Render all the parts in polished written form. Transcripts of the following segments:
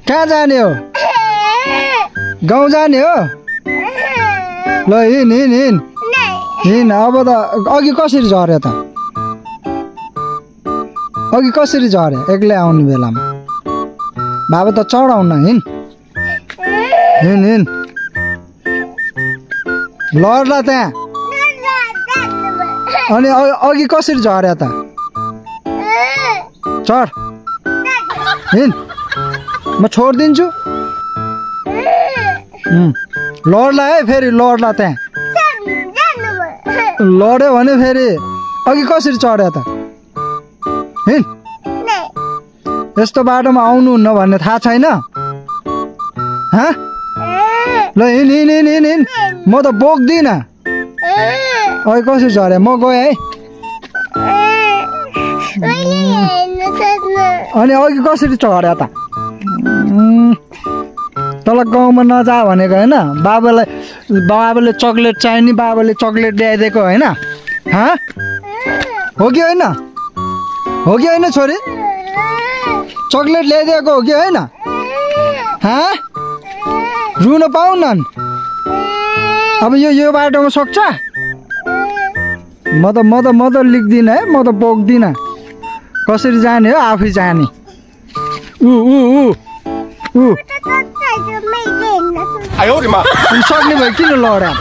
कहाँ जाने हो गाउँ जाने हो ल हिँड हिँड हिँड हिँड अब त अघि कसरी झर्यो त अघि कसरी झर्यो एक्लै आउने बेलामा बाबा त चढाउन हिँड हिँड हिँड लड्ला त्यहाँ अनि अघि कसरी झर्यो त चढ हिँड म छोडिदिन्छु लड्ला है फेरि लड्ला त्यहाँ लड्यो भने फेरि अघि कसरी चढ्यो त हिँड यस्तो बाटोमा आउनुहुन्न भन्ने थाहा छैन ल हिँड हिँड हिँड हिँड हिँड म त बोक्दिनँ अघि कसरी झऱ्यो म गएँ है अनि अघि कसरी चढ्यो त तल गाउँमा नजा भनेको होइन बाबाले चक्लेट चाहिने बाबाले चक्लेट ल्याइदिएको होइन हो कि होइन हो कि होइन छोरी चक्लेट ल्याइदिएको हो कि होइन रुन पाउन अब यो बाटोमा सक्छ म त लिक्दिनँ है म त बोक्दिनँ कसरी जाने हो आफै जाने सक्ने भयो किन लड्या त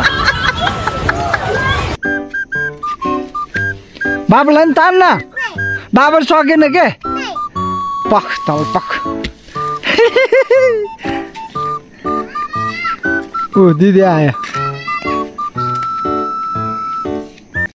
बाबालाई नि तान्न बाबा सकेन के पख तल पख दिदी आयो